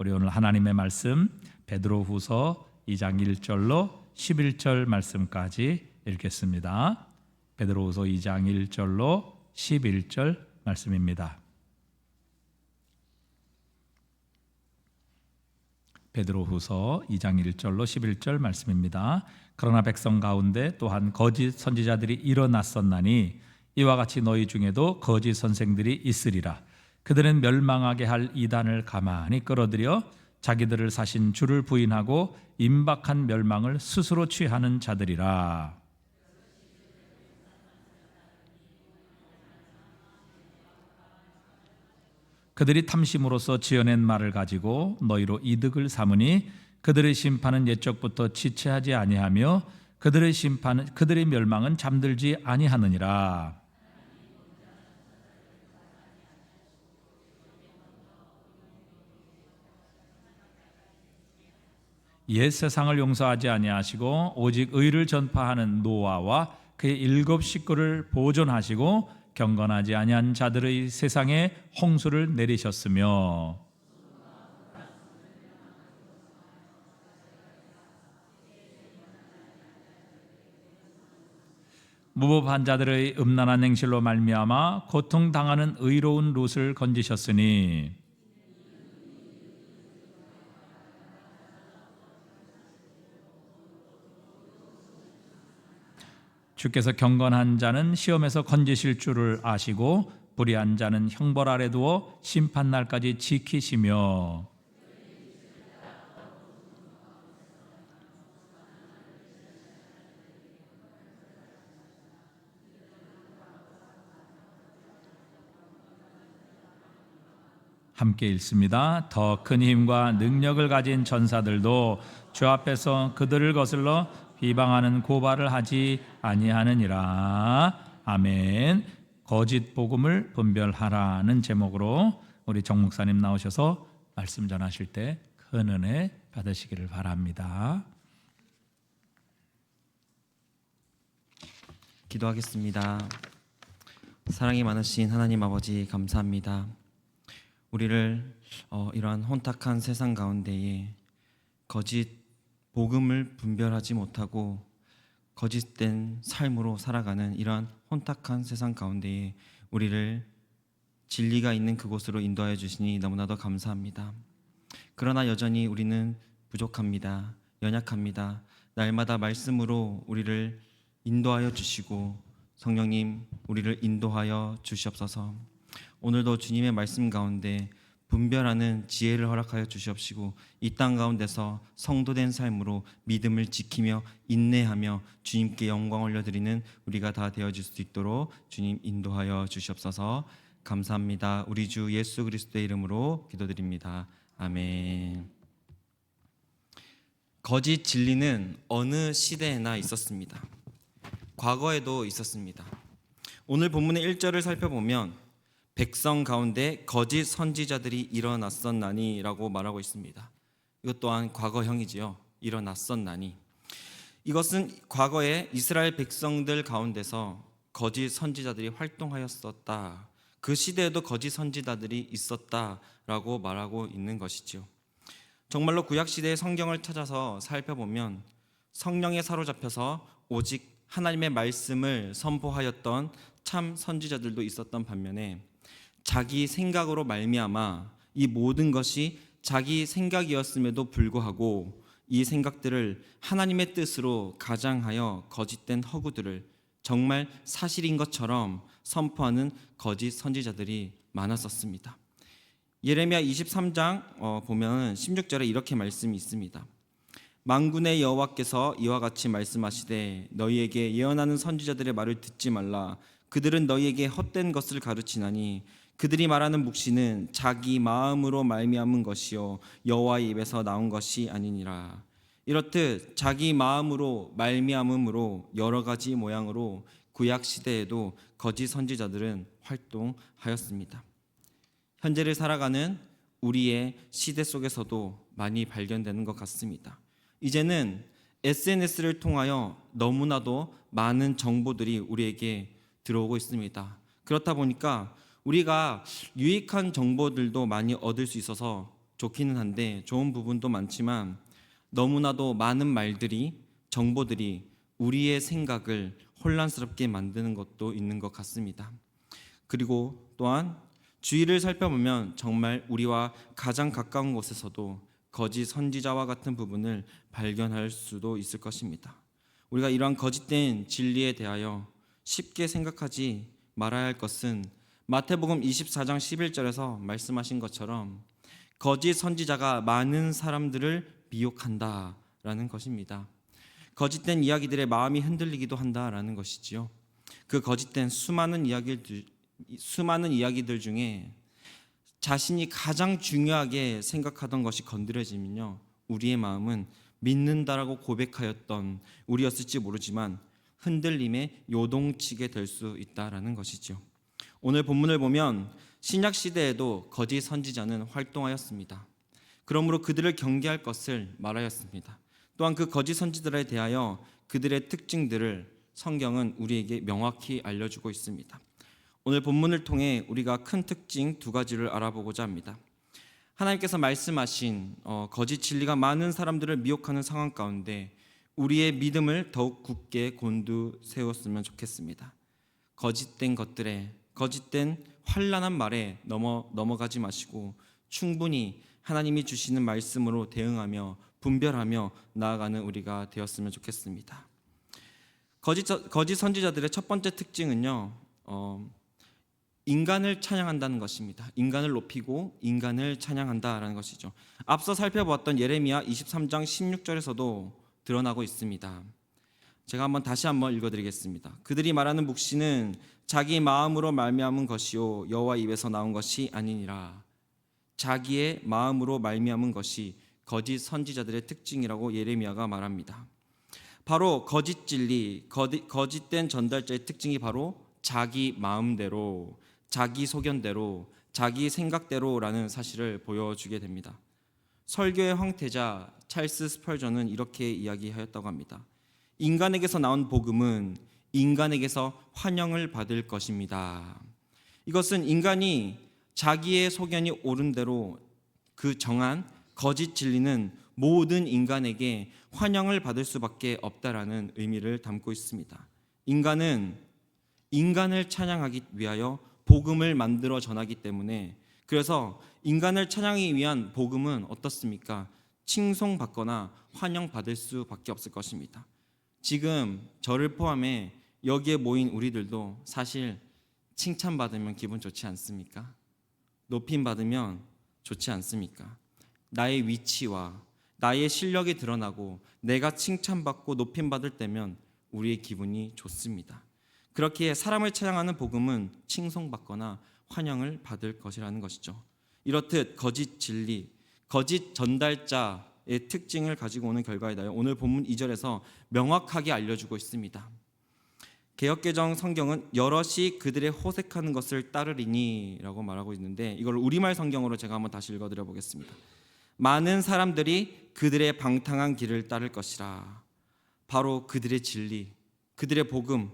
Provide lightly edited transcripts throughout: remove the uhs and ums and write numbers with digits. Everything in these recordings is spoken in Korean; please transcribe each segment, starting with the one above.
우리 오늘 하나님의 말씀 베드로후서 2장 1절로 11절 말씀까지 읽겠습니다. 베드로후서 2장 1절로 11절 말씀입니다. 베드로후서 2장 1절로 11절 말씀입니다. 그러나 백성 가운데 또한 거짓 선지자들이 일어났었나니 이와 같이 너희 중에도 거짓 선생들이 있으리라. 그들은 멸망하게 할 이단을 가만히 끌어들여 자기들을 사신 주를 부인하고 임박한 멸망을 스스로 취하는 자들이라. 그들이 탐심으로써 지어낸 말을 가지고 너희로 이득을 삼으니 그들의 심판은 옛적부터 지체하지 아니하며 그들의 멸망은 잠들지 아니하느니라. 옛 세상을 용서하지 아니하시고 오직 의를 전파하는 노아와 그의 7 식구를 보존하시고 경건하지 아니한 자들의 세상에 홍수를 내리셨으며 무법한 자들의 음란한 행실로 말미암아 고통당하는 의로운 롯을 건지셨으니 주께서 경건한 자는 시험에서 건지실 줄을 아시고 불의한 자는 형벌 아래 두어 심판날까지 지키시며 함께 읽습니다. 더 큰 힘과 능력을 가진 전사들도 주 앞에서 그들을 거슬러 비방하는 고발을 하지 아니하느니라. 아멘. 거짓 복음을 분별하라는 제목으로 우리 정 목사님 나오셔서 말씀 전하실 때 큰 은혜 받으시기를 바랍니다. 기도하겠습니다. 사랑이 많으신 하나님 아버지 감사합니다. 우리를 이러한 혼탁한 세상 가운데에 거짓 복음을 분별하지 못하고 거짓된 삶으로 살아가는 이러한 혼탁한 세상 가운데에 우리를 진리가 있는 그곳으로 인도하여 주시니 너무나도 감사합니다. 그러나 여전히 우리는 부족합니다. 연약합니다. 날마다 말씀으로 우리를 인도하여 주시고 성령님 우리를 인도하여 주시옵소서. 오늘도 주님의 말씀 가운데 분별하는 지혜를 허락하여 주시옵시고 이 땅 가운데서 성도된 삶으로 믿음을 지키며 인내하며 주님께 영광 올려드리는 우리가 다 되어질 수 있도록 주님 인도하여 주시옵소서. 감사합니다. 우리 주 예수 그리스도의 이름으로 기도드립니다. 아멘. 거짓 진리는 어느 시대에나 있었습니다. 과거에도 있었습니다. 오늘 본문의 1절을 살펴보면 백성 가운데 거짓 선지자들이 일어났었나니 라고 말하고 있습니다. 이것 또한 과거형이지요. 일어났었나니. 이것은 과거에 이스라엘 백성들 가운데서 거짓 선지자들이 활동하였었다. 그 시대에도 거짓 선지자들이 있었다라고 말하고 있는 것이죠. 정말로 구약시대의 성경을 찾아서 살펴보면 성령에 사로잡혀서 오직 하나님의 말씀을 선포하였던 참 선지자들도 있었던 반면에 자기 생각으로 말미암아 이 모든 것이 자기 생각이었음에도 불구하고 이 생각들을 하나님의 뜻으로 가장하여 거짓된 허구들을 정말 사실인 것처럼 선포하는 거짓 선지자들이 많았었습니다. 예레미야 23장 보면 16절에 이렇게 말씀이 있습니다. 만군의 여호와께서 이와 같이 말씀하시되 너희에게 예언하는 선지자들의 말을 듣지 말라. 그들은 너희에게 헛된 것을 가르치나니 그들이 말하는 묵시는 자기 마음으로 말미암은 것이요 여호와의 입에서 나온 것이 아니니라. 이렇듯 자기 마음으로 말미암음으로 여러 가지 모양으로 구약 시대에도 거짓 선지자들은 활동하였습니다. 현재를 살아가는 우리의 시대 속에서도 많이 발견되는 것 같습니다. 이제는 SNS를 통하여 너무나도 많은 정보들이 우리에게 들어오고 있습니다. 그렇다 보니까 우리가 유익한 정보들도 많이 얻을 수 있어서 좋기는 한데 좋은 부분도 많지만 너무나도 많은 말들이 정보들이 우리의 생각을 혼란스럽게 만드는 것도 있는 것 같습니다. 그리고 또한 주위를 살펴보면 정말 우리와 가장 가까운 곳에서도 거짓 선지자와 같은 부분을 발견할 수도 있을 것입니다. 우리가 이러한 거짓된 진리에 대하여 쉽게 생각하지 말아야 할 것은 마태복음 24장 11절에서 말씀하신 것처럼 거짓 선지자가 많은 사람들을 미혹한다라는 것입니다. 거짓된 이야기들의 마음이 흔들리기도 한다라는 것이지요. 그 거짓된 수많은 이야기들 중에 자신이 가장 중요하게 생각하던 것이 건드려지면요, 우리의 마음은 믿는다라고 고백하였던 우리였을지 모르지만 흔들림에 요동치게 될 수 있다라는 것이죠. 오늘 본문을 보면 신약 시대에도 거짓 선지자는 활동하였습니다. 그러므로 그들을 경계할 것을 말하였습니다. 또한 그 거짓 선지자들에 대하여 그들의 특징들을 성경은 우리에게 명확히 알려주고 있습니다. 오늘 본문을 통해 우리가 큰 특징 두 가지를 알아보고자 합니다. 하나님께서 말씀하신 거짓 진리가 많은 사람들을 미혹하는 상황 가운데 우리의 믿음을 더욱 굳게 곤두세웠으면 좋겠습니다. 거짓된 것들에, 거짓된 환난한 말에 넘어가지 마시고 충분히 하나님이 주시는 말씀으로 대응하며 분별하며 나아가는 우리가 되었으면 좋겠습니다. 거짓 선지자들의 첫 번째 특징은요, 인간을 찬양한다는 것입니다. 인간을 높이고 인간을 찬양한다라는 것이죠. 앞서 살펴보았던 예레미야 23장 16절에서도 드러나고 있습니다. 제가 다시 한번 읽어드리겠습니다. 그들이 말하는 묵시는 자기 마음으로 말미암은 것이요 여호와 입에서 나온 것이 아니니라. 자기의 마음으로 말미암은 것이 거짓 선지자들의 특징이라고 예레미야가 말합니다. 바로 거짓 진리, 거짓된 전달자의 특징이 바로 자기 마음대로, 자기 소견대로, 자기 생각대로라는 사실을 보여주게 됩니다. 설교의 황태자 찰스 스펄전은 이렇게 이야기하였다고 합니다. 인간에게서 나온 복음은 인간에게서 환영을 받을 것입니다. 이것은 인간이 자기의 소견이 옳은 대로 그 정한 거짓 진리는 모든 인간에게 환영을 받을 수밖에 없다라는 의미를 담고 있습니다. 인간은 인간을 찬양하기 위하여 복음을 만들어 전하기 때문에, 그래서 인간을 찬양하기 위한 복음은 어떻습니까? 칭송받거나 환영받을 수밖에 없을 것입니다. 지금 저를 포함해 여기에 모인 우리들도 사실 칭찬받으면 기분 좋지 않습니까? 높임받으면 좋지 않습니까? 나의 위치와 나의 실력이 드러나고 내가 칭찬받고 높임받을 때면 우리의 기분이 좋습니다. 그렇게 사람을 찬양하는 복음은 칭송받거나 환영을 받을 것이라는 것이죠. 이렇듯 거짓 진리, 거짓 전달자의 특징을 가지고 오는 결과이다. 오늘 본문 2절에서 명확하게 알려주고 있습니다. 개역개정 성경은 여럿이 그들의 호색하는 것을 따르리니 라고 말하고 있는데, 이걸 우리말 성경으로 제가 한번 다시 읽어드려 보겠습니다. 많은 사람들이 그들의 방탕한 길을 따를 것이라. 바로 그들의 진리, 그들의 복음,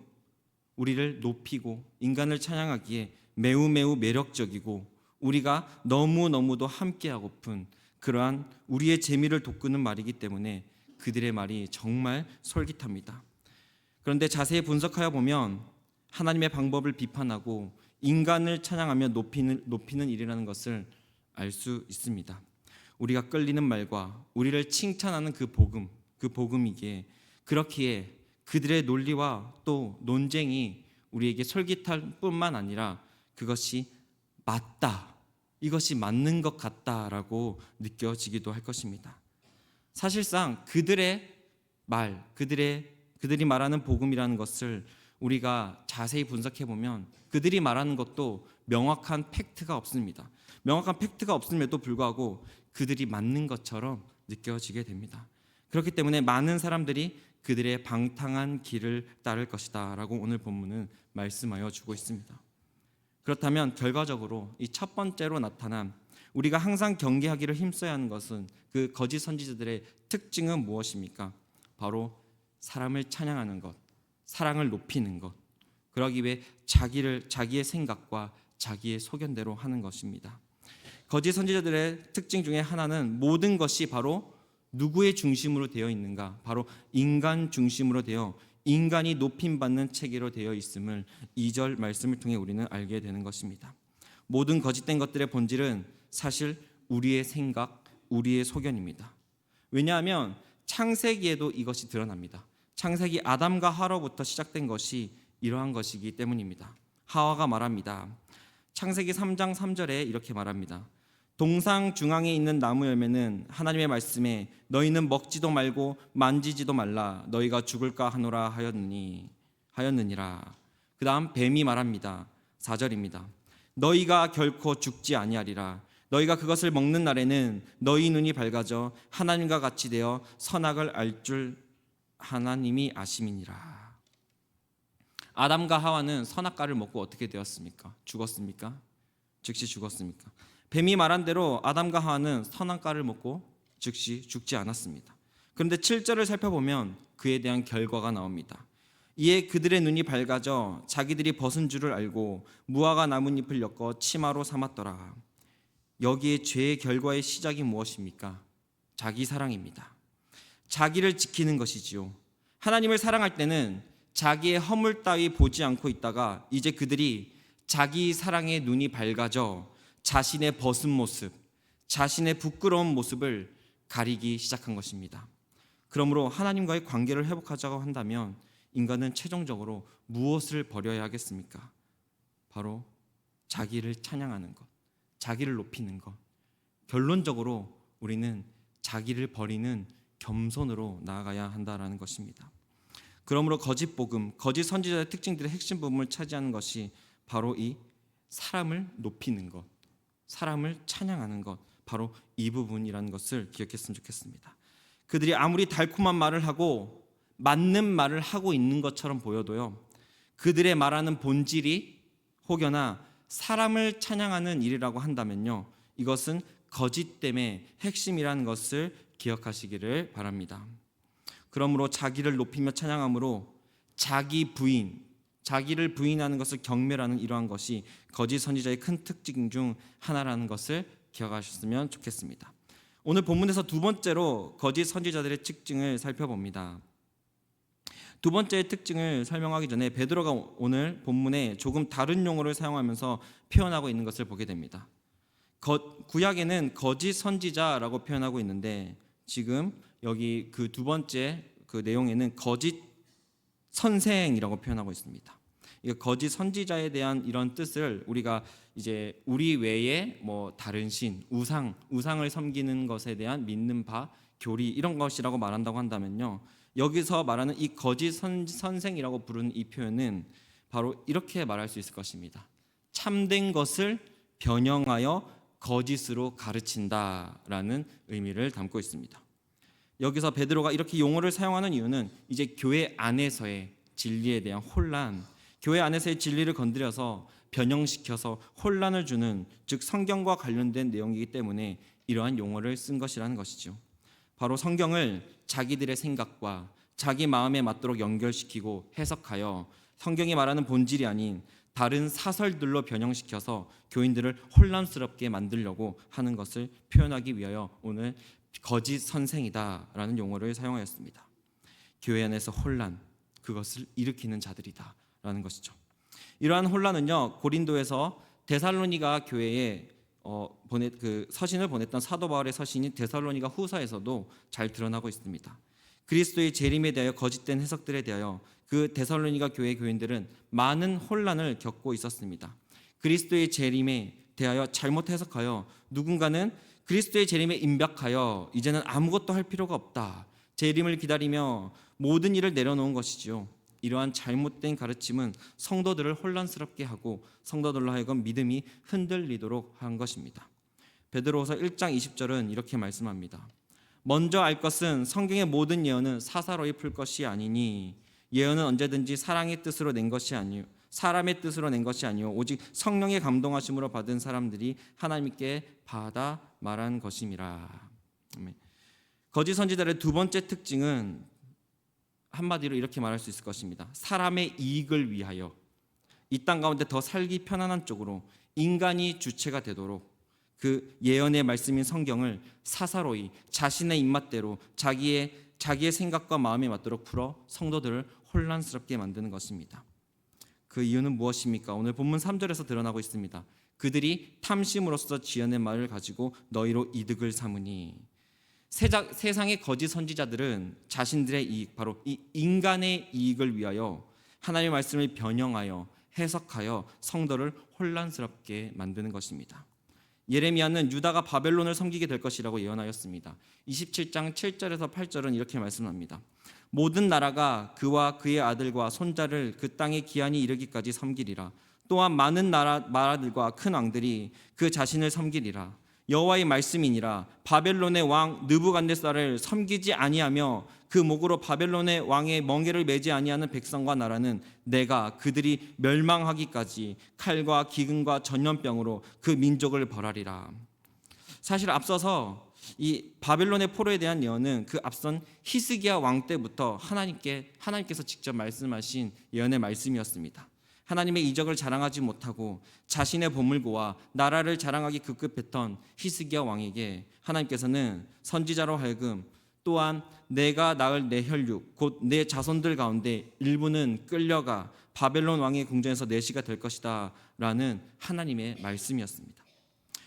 우리를 높이고 인간을 찬양하기에 매우 매력적이고 우리가 너무너무도 함께하고픈 그러한 우리의 재미를 돋구는 말이기 때문에 그들의 말이 정말 솔깃합니다. 그런데 자세히 분석하여 보면 하나님의 방법을 비판하고 인간을 찬양하며 높이는 일이라는 것을 알 수 있습니다. 우리가 끌리는 말과 우리를 칭찬하는 그 복음이기에, 그렇기에 그들의 논리와 또 논쟁이 우리에게 솔깃할 뿐만 아니라 그것이 맞다, 이것이 맞는 것 같다라고 느껴지기도 할 것입니다. 사실상 그들의 말, 그들이 말하는 복음이라는 것을 우리가 자세히 분석해 보면 그들이 말하는 것도 명확한 팩트가 없습니다. 명확한 팩트가 없음에도 불구하고 그들이 맞는 것처럼 느껴지게 됩니다. 그렇기 때문에 많은 사람들이 그들의 방탕한 길을 따를 것이다 라고 오늘 본문은 말씀하여 주고 있습니다. 그렇다면 결과적으로 이 첫 번째로 나타난 우리가 항상 경계하기를 힘써야 하는 것은, 그 거짓 선지자들의 특징은 무엇입니까? 바로 사람을 찬양하는 것, 사랑을 높이는 것, 그러기 위해 자기의 생각과 자기의 소견대로 하는 것입니다. 거짓 선지자들의 특징 중에 하나는 모든 것이 바로 누구의 중심으로 되어 있는가? 바로 인간 중심으로 되어 인간이 높임받는 체계로 되어 있음을 2절 말씀을 통해 우리는 알게 되는 것입니다. 모든 거짓된 것들의 본질은 사실 우리의 생각, 우리의 소견입니다. 왜냐하면 창세기에도 이것이 드러납니다. 창세기 아담과 하와로부터 시작된 것이 이러한 것이기 때문입니다. 하와가 말합니다. 창세기 3장 3절에 이렇게 말합니다. 동상 중앙에 있는 나무 열매는 하나님의 말씀에 너희는 먹지도 말고 만지지도 말라 너희가 죽을까 하노라 하였느니라. 그 다음 뱀이 말합니다. 4절입니다. 너희가 결코 죽지 아니하리라. 너희가 그것을 먹는 날에는 너희 눈이 밝아져 하나님과 같이 되어 선악을 알 줄 하나님이 아심이니라. 아담과 하와는 선악과를 먹고 어떻게 되었습니까? 죽었습니까? 즉시 죽었습니까? 뱀이 말한 대로 아담과 하와는 선악과를 먹고 즉시 죽지 않았습니다. 그런데 7절을 살펴보면 그에 대한 결과가 나옵니다. 이에 그들의 눈이 밝아져 자기들이 벗은 줄을 알고 무화과 나뭇잎을 엮어 치마로 삼았더라. 여기에 죄의 결과의 시작이 무엇입니까? 자기 사랑입니다. 자기를 지키는 것이지요. 하나님을 사랑할 때는 자기의 허물 따위 보지 않고 있다가 이제 그들이 자기 사랑의 눈이 밝아져 자신의 벗은 모습, 자신의 부끄러운 모습을 가리기 시작한 것입니다. 그러므로 하나님과의 관계를 회복하자고 한다면 인간은 최종적으로 무엇을 버려야 하겠습니까? 바로 자기를 찬양하는 것, 자기를 높이는 것. 결론적으로 우리는 자기를 버리는 겸손으로 나아가야 한다라는 것입니다. 그러므로 거짓 복음, 거짓 선지자의 특징들의 핵심 부분을 차지하는 것이 바로 이 사람을 높이는 것, 사람을 찬양하는 것, 바로 이 부분이라는 것을 기억했으면 좋겠습니다. 그들이 아무리 달콤한 말을 하고 맞는 말을 하고 있는 것처럼 보여도요, 그들의 말하는 본질이 혹여나 사람을 찬양하는 일이라고 한다면요, 이것은 거짓됨의 핵심이라는 것을 기억하시기를 바랍니다. 그러므로 자기를 높이며 찬양함으로 자기 부인, 자기를 부인하는 것을 경멸하는 이러한 것이 거짓 선지자의 큰 특징 중 하나라는 것을 기억하셨으면 좋겠습니다. 오늘 본문에서 두 번째로 거짓 선지자들의 특징을 살펴봅니다. 두 번째의 특징을 설명하기 전에 베드로가 오늘 본문에 조금 다른 용어를 사용하면서 표현하고 있는 것을 보게 됩니다. 구약에는 거짓 선지자라고 표현하고 있는데 지금 여기 그 두 번째 그 내용에는 거짓 선생이라고 표현하고 있습니다. 이거 거짓 선지자에 대한 이런 뜻을 우리가 이제 우리 외에 뭐 다른 신, 우상을 섬기는 것에 대한 믿는 바, 교리 이런 것이라고 말한다고 한다면요, 여기서 말하는 이 거짓 선생이라고 부르는 이 표현은 바로 이렇게 말할 수 있을 것입니다. 참된 것을 변형하여 거짓으로 가르친다라는 의미를 담고 있습니다. 여기서 베드로가 이렇게 용어를 사용하는 이유는 이제 교회 안에서의 진리에 대한 혼란, 교회 안에서의 진리를 건드려서 변형시켜서 혼란을 주는, 즉 성경과 관련된 내용이기 때문에 이러한 용어를 쓴 것이라는 것이죠. 바로 성경을 자기들의 생각과 자기 마음에 맞도록 연결시키고 해석하여 성경이 말하는 본질이 아닌 다른 사설들로 변형시켜서 교인들을 혼란스럽게 만들려고 하는 것을 표현하기 위하여 오늘 거짓 선생이다라는 용어를 사용하였습니다. 교회 안에서 혼란, 그것을 일으키는 자들이다라는 것이죠. 이러한 혼란은요, 고린도에서 데살로니가 교회에 서신을 보냈던 사도 바울의 서신인 데살로니가 후서에서도 잘 드러나고 있습니다. 그리스도의 재림에 대하여 거짓된 해석들에 대하여 그 데살로니가 교회 교인들은 많은 혼란을 겪고 있었습니다. 그리스도의 재림에 대하여 잘못 해석하여 누군가는 그리스도의 재림에 임박하여 이제는 아무것도 할 필요가 없다, 재림을 기다리며 모든 일을 내려놓은 것이지요. 이러한 잘못된 가르침은 성도들을 혼란스럽게 하고 성도들로 하여금 믿음이 흔들리도록 한 것입니다. 베드로후서 1장 20절은 이렇게 말씀합니다. 먼저 알 것은 성경의 모든 예언은 사사로이 풀 것이 아니니 예언은 언제든지 사랑의 뜻으로 낸 것이 아니요 사람의 뜻으로 낸 것이 아니요 오직 성령의 감동하심으로 받은 사람들이 하나님께 받아 말한 것임이라. 거짓 선지자의 두 번째 특징은 한마디로 이렇게 말할 수 있을 것입니다. 사람의 이익을 위하여 이 땅 가운데 더 살기 편안한 쪽으로 인간이 주체가 되도록 그 예언의 말씀인 성경을 사사로이 자신의 입맛대로 자기의 생각과 마음에 맞도록 풀어 성도들을 혼란스럽게 만드는 것입니다. 그 이유는 무엇입니까? 오늘 본문 3절에서 드러나고 있습니다. 그들이 탐심으로써 지어낸 말을 가지고 너희로 이득을 삼으니. 세상의 거짓 선지자들은 자신들의 이익, 바로 이 인간의 이익을 위하여 하나님의 말씀을 변형하여 해석하여 성도를 혼란스럽게 만드는 것입니다. 예레미야는 유다가 바벨론을 섬기게 될 것이라고 예언하였습니다. 27장 7절에서 8절은 이렇게 말씀합니다. 모든 나라가 그와 그의 아들과 손자를 그 땅의 기한이 이르기까지 섬기리라. 또한 많은 나라들과 큰 왕들이 그 자신을 섬기리라. 여호와의 말씀이니라. 바벨론의 왕 느부갓네살을 섬기지 아니하며 그 목으로 바벨론의 왕의 멍에를 매지 아니하는 백성과 나라는 내가 그들이 멸망하기까지 칼과 기근과 전염병으로 그 민족을 벌하리라. 사실 앞서서 이 바벨론의 포로에 대한 예언은 그 앞선 히스기야 왕 때부터 하나님께서 직접 말씀하신 예언의 말씀이었습니다. 하나님의 이적을 자랑하지 못하고 자신의 보물고와 나라를 자랑하기 급급했던 히스기야 왕에게 하나님께서는 선지자로 하여금 또한 내가 낳을 내 혈육 곧 내 자손들 가운데 일부는 끌려가 바벨론 왕의 궁전에서 내시가 될 것이다 라는 하나님의 말씀이었습니다.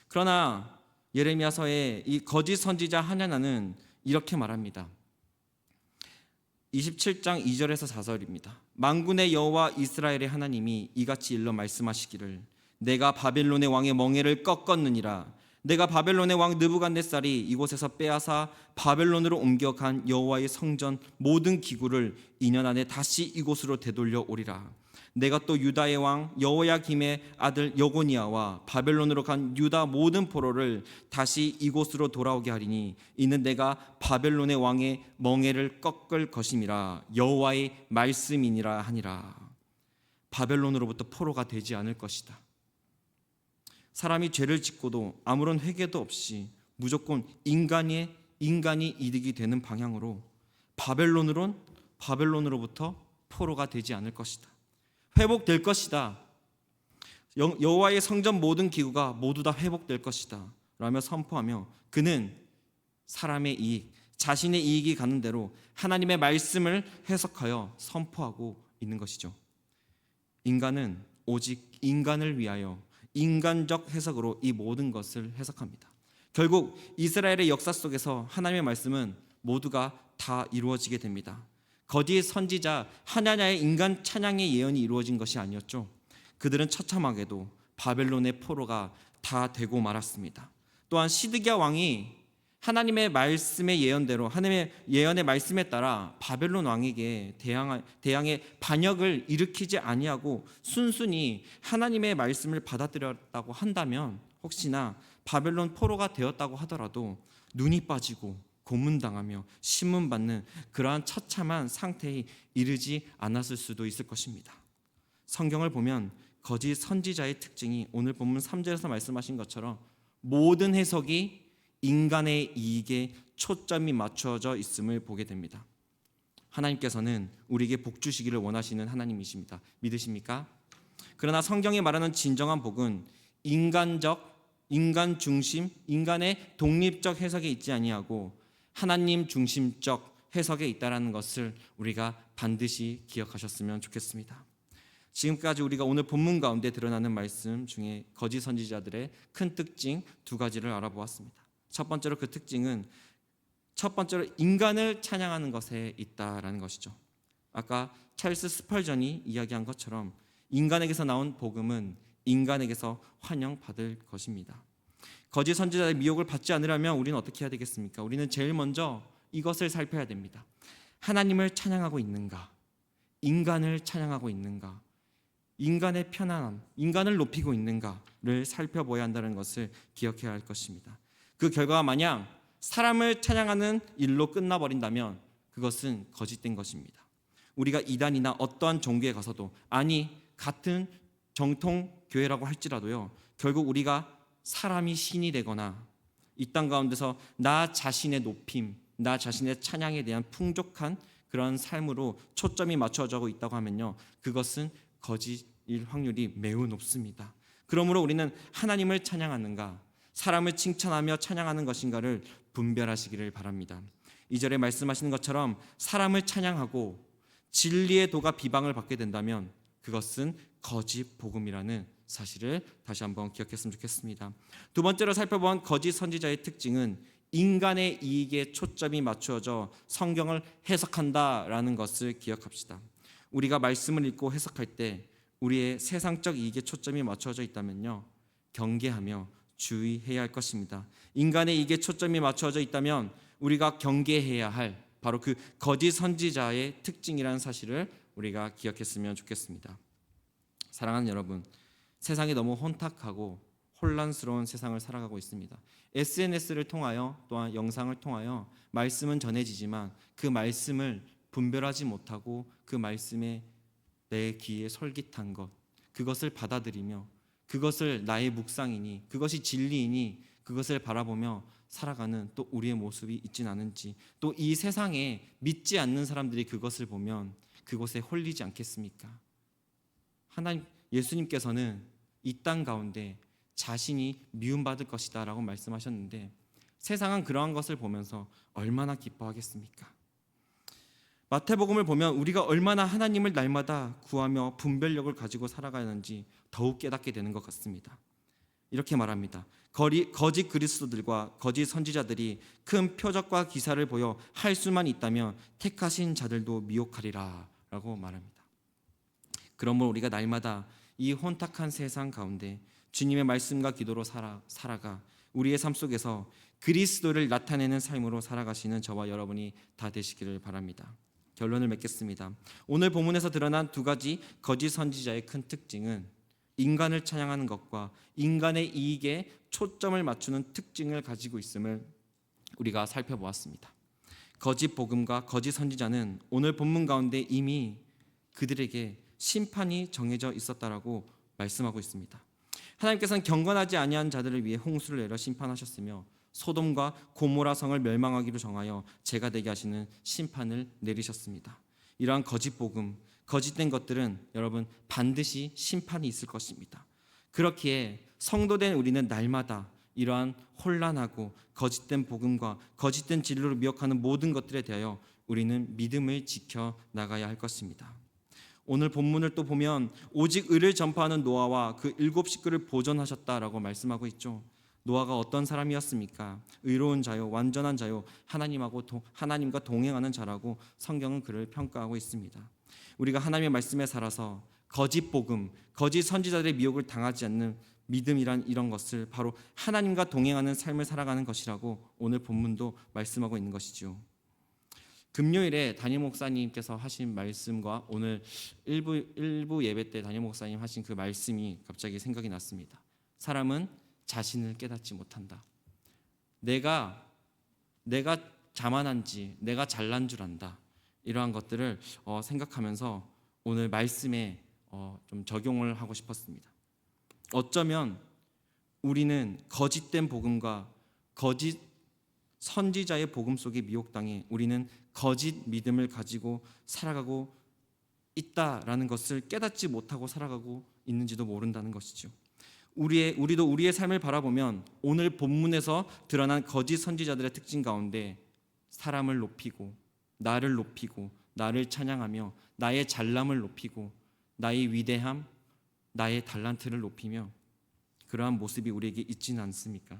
그러나 예레미야서의 이 거짓 선지자 하냐나는 이렇게 말합니다. 27장 2절에서 4절입니다. 만군의 여호와 이스라엘의 하나님이 이같이 일러 말씀하시기를 내가 바벨론의 왕의 멍에를 꺾었느니라. 내가 바벨론의 왕 느부갓네살이 이곳에서 빼앗아 바벨론으로 옮겨간 여호와의 성전 모든 기구를 2년 안에 다시 이곳으로 되돌려 오리라. 내가 또 유다의 왕 여호야김의 아들 여고니아와 바벨론으로 간 유다 모든 포로를 다시 이곳으로 돌아오게 하리니 이는 내가 바벨론의 왕의 멍에를 꺾을 것임이라. 여호와의 말씀이니라 하니라. 바벨론으로부터 포로가 되지 않을 것이다. 사람이 죄를 짓고도 아무런 회개도 없이 무조건 인간이 이득이 되는 방향으로 바벨론으로부터 포로가 되지 않을 것이다. 회복될 것이다. 여호와의 성전 모든 기구가 모두 다 회복될 것이다 라며 선포하며 그는 사람의 이익, 자신의 이익이 가는 대로 하나님의 말씀을 해석하여 선포하고 있는 것이죠. 인간은 오직 인간을 위하여 인간적 해석으로 이 모든 것을 해석합니다. 결국 이스라엘의 역사 속에서 하나님의 말씀은 모두가 다 이루어지게 됩니다. 거짓 선지자 하냐냐의 인간 찬양의 예언이 이루어진 것이 아니었죠. 그들은 처참하게도 바벨론의 포로가 다 되고 말았습니다. 또한 시드기야 왕이 하나님의 말씀의 예언대로 하나님의 예언의 말씀에 따라 바벨론 왕에게 대항의 반역을 일으키지 아니하고 순순히 하나님의 말씀을 받아들였다고 한다면 혹시나 바벨론 포로가 되었다고 하더라도 눈이 빠지고 고문당하며 신문받는 그러한 처참한 상태에 이르지 않았을 수도 있을 것입니다. 성경을 보면 거짓 선지자의 특징이 오늘 본문 3절에서 말씀하신 것처럼 모든 해석이 인간의 이익에 초점이 맞춰져 있음을 보게 됩니다. 하나님께서는 우리에게 복 주시기를 원하시는 하나님이십니다. 믿으십니까? 그러나 성경이 말하는 진정한 복은 인간 중심, 인간의 독립적 해석에 있지 아니하고 하나님 중심적 해석에 있다라는 것을 우리가 반드시 기억하셨으면 좋겠습니다. 지금까지 우리가 오늘 본문 가운데 드러나는 말씀 중에 거짓 선지자들의 큰 특징 두 가지를 알아보았습니다. 첫 번째로 그 특징은 인간을 찬양하는 것에 있다라는 것이죠. 아까 찰스 스펄전이 이야기한 것처럼 인간에게서 나온 복음은 인간에게서 환영받을 것입니다. 거짓 선지자의 미혹을 받지 않으려면 우리는 어떻게 해야 되겠습니까? 우리는 제일 먼저 이것을 살펴야 됩니다. 하나님을 찬양하고 있는가? 인간을 찬양하고 있는가? 인간의 편안함, 인간을 높이고 있는가를 살펴봐야 한다는 것을 기억해야 할 것입니다. 그 결과가 만약 사람을 찬양하는 일로 끝나버린다면 그것은 거짓된 것입니다. 우리가 이단이나 어떠한 종교에 가서도 같은 정통 교회라고 할지라도요 결국 우리가 사람이 신이 되거나 이 땅 가운데서 나 자신의 높임, 나 자신의 찬양에 대한 풍족한 그런 삶으로 초점이 맞춰져 있다고 하면요 그것은 거짓일 확률이 매우 높습니다. 그러므로 우리는 하나님을 찬양하는가, 사람을 칭찬하며 찬양하는 것인가를 분별하시기를 바랍니다. 2절에 말씀하시는 것처럼 사람을 찬양하고 진리의 도가 비방을 받게 된다면 그것은 거짓 복음이라는 사실을 다시 한번 기억했으면 좋겠습니다. 두 번째로 살펴본 거짓 선지자의 특징은 인간의 이익에 초점이 맞추어져 성경을 해석한다라는 것을 기억합시다. 우리가 말씀을 읽고 해석할 때 우리의 세상적 이익에 초점이 맞춰져 있다면요, 경계하며 주의해야 할 것입니다. 인간의 이익에 초점이 맞춰져 있다면 우리가 경계해야 할 바로 그 거짓 선지자의 특징이라는 사실을 우리가 기억했으면 좋겠습니다. 사랑하는 여러분, 세상이 너무 혼탁하고 혼란스러운 세상을 살아가고 있습니다. SNS를 통하여 또한 영상을 통하여 말씀은 전해지지만 그 말씀을 분별하지 못하고 그 말씀에 내 귀에 솔깃한 것, 그것을 받아들이며 그것을 나의 묵상이니 그것이 진리이니 그것을 바라보며 살아가는 또 우리의 모습이 있진 않은지, 또 이 세상에 믿지 않는 사람들이 그것을 보면 그곳에 홀리지 않겠습니까? 하나님, 예수님께서는 이 땅 가운데 자신이 미움받을 것이다 라고 말씀하셨는데 세상은 그러한 것을 보면서 얼마나 기뻐하겠습니까? 마태복음을 보면 우리가 얼마나 하나님을 날마다 구하며 분별력을 가지고 살아가는지 더욱 깨닫게 되는 것 같습니다. 이렇게 말합니다. 거짓 그리스도들과 거짓 선지자들이 큰 표적과 기사를 보여 할 수만 있다면 택하신 자들도 미혹하리라 라고 말합니다. 그러므로 우리가 날마다 이 혼탁한 세상 가운데 주님의 말씀과 기도로 살아가 우리의 삶 속에서 그리스도를 나타내는 삶으로 살아가시는 저와 여러분이 다 되시기를 바랍니다. 결론을 맺겠습니다. 오늘 본문에서 드러난 두 가지 거짓 선지자의 큰 특징은 인간을 찬양하는 것과 인간의 이익에 초점을 맞추는 특징을 가지고 있음을 우리가 살펴보았습니다. 거짓 복음과 거짓 선지자는 오늘 본문 가운데 이미 그들에게 심판이 정해져 있었다라고 말씀하고 있습니다. 하나님께서는 경건하지 아니한 자들을 위해 홍수를 내려 심판하셨으며 소돔과 고모라 성을 멸망하기로 정하여 죄가 되게 하시는 심판을 내리셨습니다. 이러한 거짓 복음, 거짓된 것들은 여러분 반드시 심판이 있을 것입니다. 그렇기에 성도된 우리는 날마다 이러한 혼란하고 거짓된 복음과 거짓된 진리로 미혹하는 모든 것들에 대하여 우리는 믿음을 지켜 나가야 할 것입니다. 오늘 본문을 또 보면 오직 의를 전파하는 노아와 그 7 식구를 보존하셨다라고 말씀하고 있죠. 노아가 어떤 사람이었습니까? 의로운 자요, 완전한 자요, 하나님과 동행하는 자라고 성경은 그를 평가하고 있습니다. 우리가 하나님의 말씀에 살아서 거짓 복음, 거짓 선지자들의 미혹을 당하지 않는 믿음이란 이런 것을 바로 하나님과 동행하는 삶을 살아가는 것이라고 오늘 본문도 말씀하고 있는 것이죠. 금요일에 담임 목사님께서 하신 말씀과 오늘 일부 예배 때 담임 목사님 하신 그 말씀이 갑자기 생각이 났습니다. 사람은 자신을 깨닫지 못한다. 내가 자만한지, 내가 잘난 줄 안다. 이러한 것들을 생각하면서 오늘 말씀에 좀 적용을 하고 싶었습니다. 어쩌면 우리는 거짓된 복음과 거짓 선지자의 복음 속에 미혹당해 우리는 거짓 믿음을 가지고 살아가고 있다라는 것을 깨닫지 못하고 살아가고 있는지도 모른다는 것이죠. 우리도 우리의 삶을 바라보면 오늘 본문에서 드러난 거짓 선지자들의 특징 가운데 사람을 높이고 나를 높이고 나를 찬양하며 나의 잘남을 높이고 나의 위대함, 나의 달란트를 높이며 그러한 모습이 우리에게 있지는 않습니까?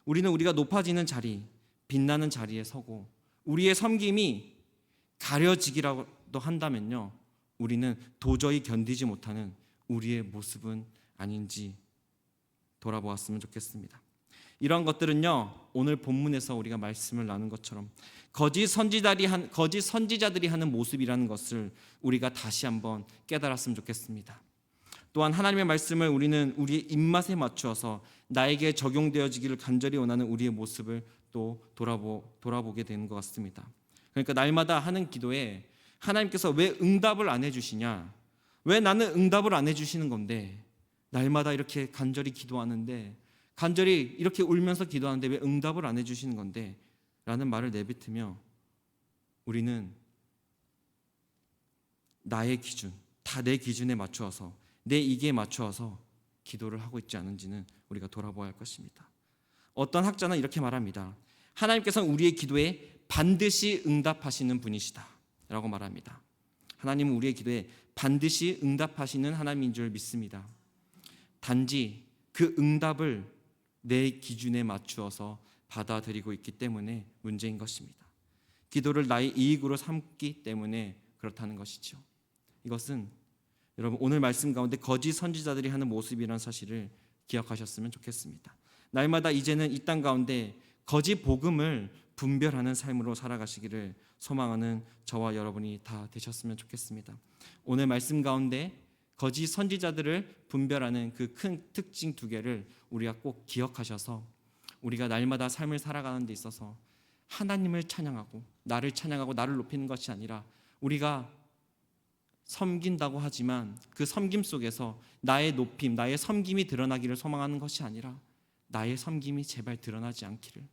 우리는 우리가 높아지는 자리, 빛나는 자리에 서고 우리의 섬김이 가려지기라도 한다면요, 우리는 도저히 견디지 못하는 우리의 모습은 아닌지 돌아보았으면 좋겠습니다. 이런 것들은요, 오늘 본문에서 우리가 말씀을 나눈 것처럼 거짓 선지자들이 하는 모습이라는 것을 우리가 다시 한번 깨달았으면 좋겠습니다. 또한 하나님의 말씀을 우리는 우리의 입맛에 맞추어서 나에게 적용되어지기를 간절히 원하는 우리의 모습을 또 돌아보게 되는 것 같습니다. 그러니까 날마다 하는 기도에 하나님께서 왜 응답을 안 해주시냐, 왜 나는 응답을 안 해주시는 건데, 날마다 이렇게 간절히 기도하는데, 간절히 이렇게 울면서 기도하는데 왜 응답을 안 해주시는 건데 라는 말을 내뱉으며 우리는 나의 기준, 다 내 기준에 맞추어서 내 이기에 맞추어서 기도를 하고 있지 않은지는 우리가 돌아봐야 할 것입니다. 어떤 학자는 이렇게 말합니다. 하나님께서는 우리의 기도에 반드시 응답하시는 분이시다 라고 말합니다. 하나님은 우리의 기도에 반드시 응답하시는 하나님인 줄 믿습니다. 단지 그 응답을 내 기준에 맞추어서 받아들이고 있기 때문에 문제인 것입니다. 기도를 나의 이익으로 삼기 때문에 그렇다는 것이죠. 이것은 여러분 오늘 말씀 가운데 거짓 선지자들이 하는 모습이라는 사실을 기억하셨으면 좋겠습니다. 날마다 이제는 이 땅 가운데 거짓 복음을 분별하는 삶으로 살아가시기를 소망하는 저와 여러분이 다 되셨으면 좋겠습니다. 오늘 말씀 가운데 거짓 선지자들을 분별하는 그 큰 특징 두 개를 우리가 꼭 기억하셔서 우리가 날마다 삶을 살아가는 데 있어서 하나님을 찬양하고 나를 높이는 것이 아니라 우리가 섬긴다고 하지만 그 섬김 속에서 나의 높임, 나의 섬김이 드러나기를 소망하는 것이 아니라 나의 섬김이 제발 드러나지 않기를,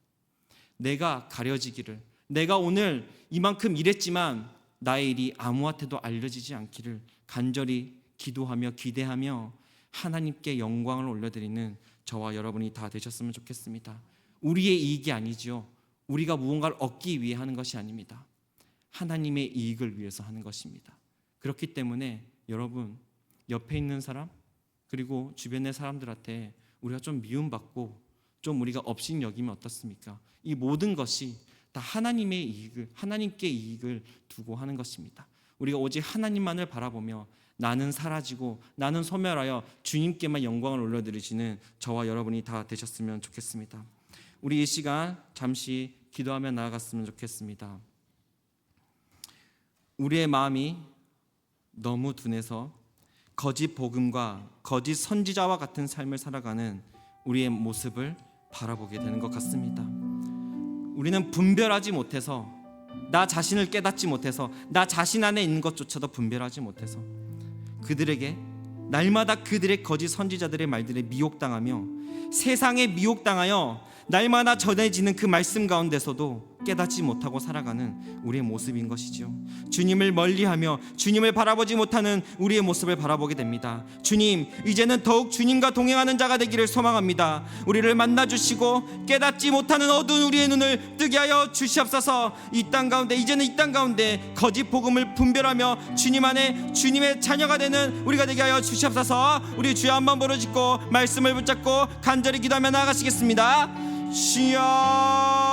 내가 가려지기를, 내가 오늘 이만큼 일했지만 나의 일이 아무한테도 알려지지 않기를 간절히 기도하며 기대하며 하나님께 영광을 올려드리는 저와 여러분이 다 되셨으면 좋겠습니다. 우리의 이익이 아니죠. 우리가 무언가를 얻기 위해 하는 것이 아닙니다. 하나님의 이익을 위해서 하는 것입니다. 그렇기 때문에 여러분 옆에 있는 사람 그리고 주변의 사람들한테 우리가 좀 미움받고 좀 우리가 업신 여기면 어떻습니까? 이 모든 것이 다 하나님의 이익을, 하나님께 이익을 두고 하는 것입니다. 우리가 오직 하나님만을 바라보며 나는 사라지고 나는 소멸하여 주님께만 영광을 올려드리시는 저와 여러분이 다 되셨으면 좋겠습니다. 우리 이 시간 잠시 기도하며 나아갔으면 좋겠습니다. 우리의 마음이 너무 둔해서 거짓 복음과 거짓 선지자와 같은 삶을 살아가는 우리의 모습을 바라보게 되는 것 같습니다. 우리는 분별하지 못해서, 나 자신을 깨닫지 못해서, 나 자신 안에 있는 것조차도 분별하지 못해서 그들에게 날마다 그들의 거짓 선지자들의 말들에 미혹당하며 세상에 미혹당하여 날마다 전해지는 그 말씀 가운데서도 깨닫지 못하고 살아가는 우리의 모습인 것이죠. 주님을 멀리하며 주님을 바라보지 못하는 우리의 모습을 바라보게 됩니다. 주님, 이제는 더욱 주님과 동행하는 자가 되기를 소망합니다. 우리를 만나주시고 깨닫지 못하는 어두운 우리의 눈을 뜨게 하여 주시옵소서. 이 땅 가운데, 이제는 이 땅 가운데 거짓 복음을 분별하며 주님 안에 주님의 자녀가 되는 우리가 되게 하여 주시옵소서. 우리 주여 한번 부르짖고 말씀을 붙잡고 간절히 기도하며 나아가시겠습니다. 주여